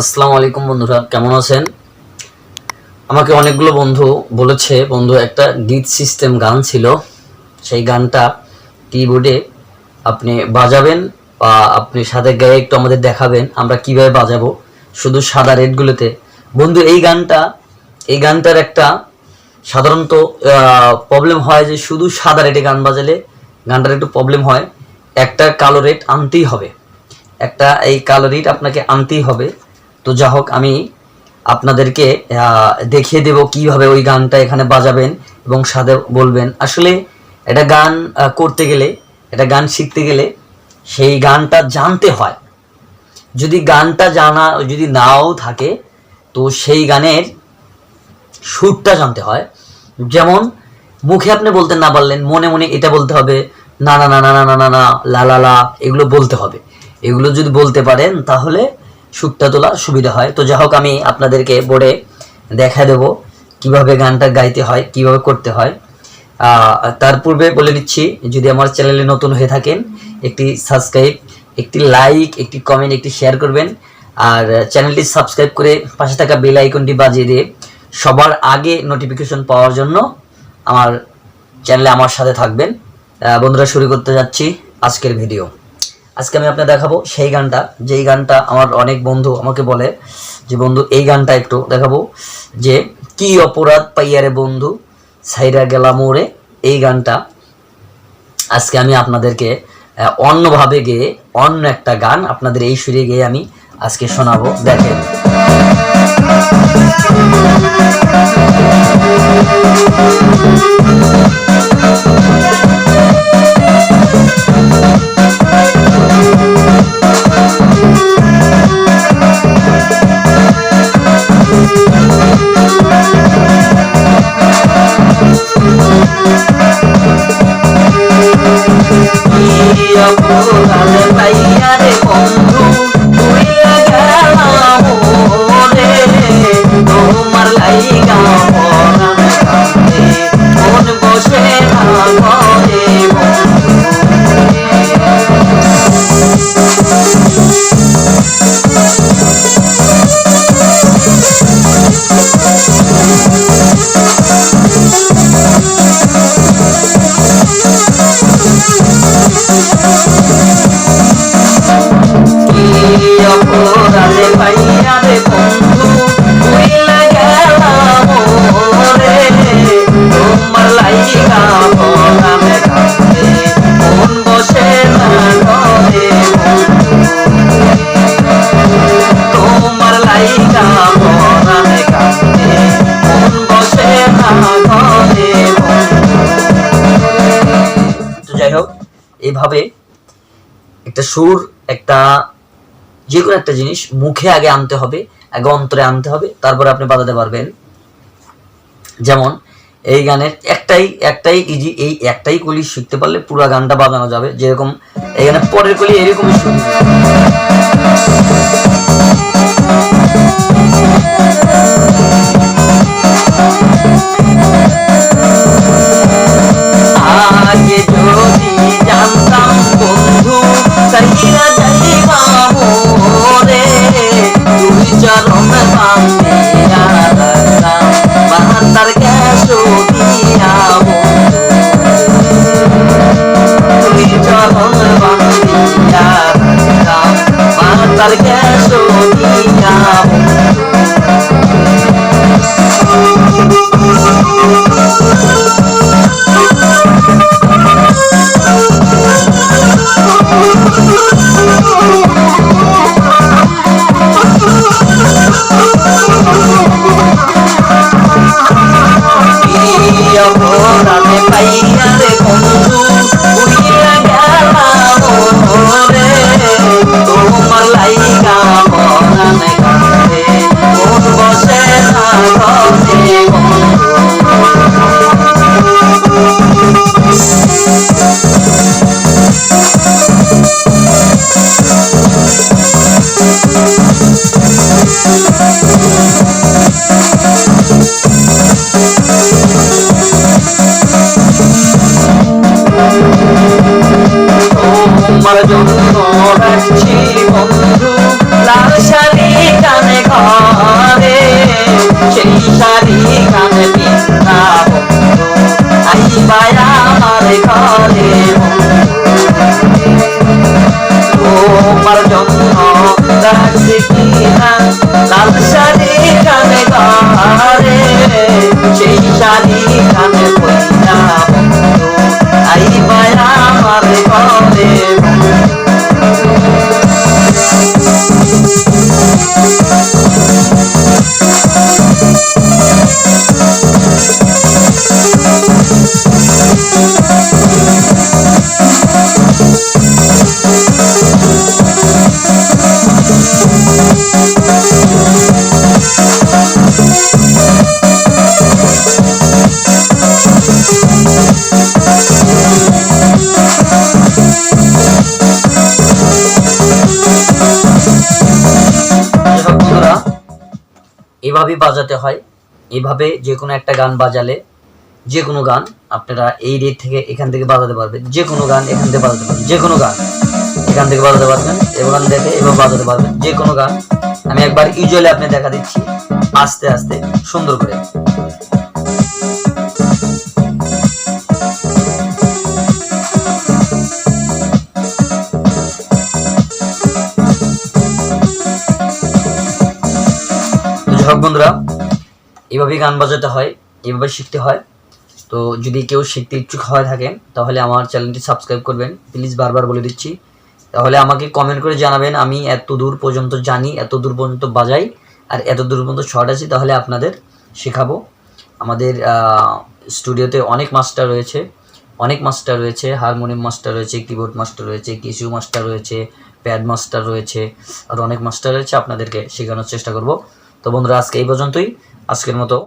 আসসালামু আলাইকুম বন্ধুরা, কেমন আছেন? আমাকে অনেকগুলো বন্ধু বলেছে, বন্ধু একটা গীত সিস্টেম গান ছিল, সেই গানটা কিবোর্ডে আপনি বাজাবেন বা আপনি সাথে গায়ে একটু আমাদের দেখাবেন আমরা কিভাবে বাজাবো শুধু সাদা রেটগুলোতে। বন্ধু এই গানটার একটা সাধারণত প্রবলেম হয় যে শুধু সাদা রেটে গান বাজালে গানটার একটু প্রবলেম হয়। একটা কালো রেট আনতেই হবে, একটা এই কালো রেট আপনাকে আনতেই হবে। তো যা হোক, আমি আপনাদেরকে দেখিয়ে দেব কিভাবে ওই গানটা এখানে বাজাবেন এবং সাথে বলবেন। আসলে এটা গান করতে গেলে, এটা গান শিখতে গেলে সেই গানটা জানতে হয়। যদি গানটা জানা যদি নাও থাকে তো সেই গানের সুরটা জানতে হয়। যেমন মুখে আপনি বলতে না পারলেন, মনে মনে এটা বলতে হবে, না না না না না না না না লা লা লা, এগুলো বলতে হবে। এগুলো যদি বলতে পারেন তাহলে সুরটা তোলা সুবিধা হয়। তো যাই হোক, আমি আপনাদেরকে বোর্ডে দেখা দেব কিভাবে গানটা গাইতে হয়, কিভাবে করতে হয়। তার পূর্বে বলে দিচ্ছি, যদি আমার চ্যানেলে নতুন হয়ে থাকেন একটি সাবস্ক্রাইব, একটি লাইক, একটি কমেন্ট, একটি শেয়ার করবেন। আর চ্যানেলটি সাবস্ক্রাইব করে পাশে থাকা বেল আইকনটি বাজিয়ে দিয়ে সবার আগে নোটিফিকেশন পাওয়ার জন্য আমার চ্যানেলে আমার সাথে থাকবেন। বন্ধুরা, শুরু করতে যাচ্ছি আজকের ভিডিও। আজকে আমি আপনাকে দেখাবো সেই গানটা, যেই গানটা আমার অনেক বন্ধু আমাকে বলে যে বন্ধু এই গানটা একটু দেখাবো, যে কি অপরাধ পাইয়ারে বন্ধু সাইরা গেলা মোরে। এই গানটা আজকে আমি আপনাদেরকে অন্যভাবে গেয়ে, অন্য একটা গান আপনাদের এই সুরে গেয়ে আমি আজকে শোনাবো। দেখেন, অপরাধ পাইয়ারে বন্ধু ভুইলা গেলাম মোরে, তোমার লাইগা পরাণ কান্দে মন বসে না ঘরে অপরাধে পাইয়ারে বন্ধু ভুইলা গেলাম মোরে, তোমার লাইগা পরাণ কান্দে মন বসে না ঘরে, তোমার লাইগা পরাণ কান্দে মন বসে না ঘরে। তো যাই হোক, এইভাবে একটা সুর, একটা যে কোনো একটা জিনিস মুখে আগে আনতে হবে, আগে অন্তরে আনতে হবে, তারপরে আপনি বাজাতে পারবেন। যেমন এই গানের একটাই ইজি, এই একটাই কলি শিখতে পারলে পুরো গানটা বাজানো যাবে। যেরকম এই গানের পরের কলি এরকমই শুনি, আগে যদি জানতাম বন্ধু সাইরা যাইবা মোরে, তুই চরণ বান্ধিয়া রাখতাম মাতার গ্যাসো দিয়া বন্ধু, তুই চরণ বান্ধিয়া রাখতাম মাতার গ্যাসো দিয়া অপরাধে পাইয়ারে বন্ধু ভুইলা গেলাম মোরে, তোমার লাইগা পরাণ কান্দে মন বসে না ঘরে বন্ধু। তোমার জন্য রাখছি বন্ধু লাল শাড়ি কানে শাড়ি কানে পিন্না বন্ধু আইবা আমার ঘরে তোমার জন্য রাখছি কিনা লাল শাড়ি কানে ঘরে সেই শাড়ি কানে পইনা বন্ধু আইবা আমার ঘরে এভাবে বাজাতে হয়। এভাবে যে কোনো একটা গান বাজালে, যে কোনো গান আপনারা এই রেট থেকে এখান থেকে বাজাতে পারবেন, যে কোনো গান এখান থেকে বাজাতে পারবেন, যে কোনো গান এখান থেকে বাজাতে পারবেন, এখান থেকে এভাবে বাজাতে পারবেন, যে কোনো গান। আমি একবার ইউজুয়ালি আপনি দেখা দিচ্ছি আস্তে আস্তে সুন্দর করে। বন্ধুরা, এভাবেই গান বাজাতে হয়, এভাবে শিখতে হয়। তো যদি কেউ শিখতে ইচ্ছুক হয়ে থাকেন তাহলে আমার চ্যানেলটি সাবস্ক্রাইব করবেন, প্লিজ, বারবার বলে দিচ্ছি। তাহলে আমাকে কমেন্ট করে জানাবেন আমি এত দূর পর্যন্ত জানি, এত দূর পর্যন্ত বাজাই আর এত দূর পর্যন্ত শর্ট আছি, তাহলে আপনাদের শেখাবো। আমাদের স্টুডিওতে অনেক মাস্টার রয়েছে, হারমোনিয়াম মাস্টার রয়েছে, কিবোর্ড মাস্টার রয়েছে, কিসিউ মাস্টার রয়েছে, প্যাড মাস্টার রয়েছে, আর অনেক মাস্টার রয়েছে। আপনাদেরকে শেখানোর চেষ্টা করব। তো বন্ধুরা, আজকে এই পর্যন্তই, আজকের মতো।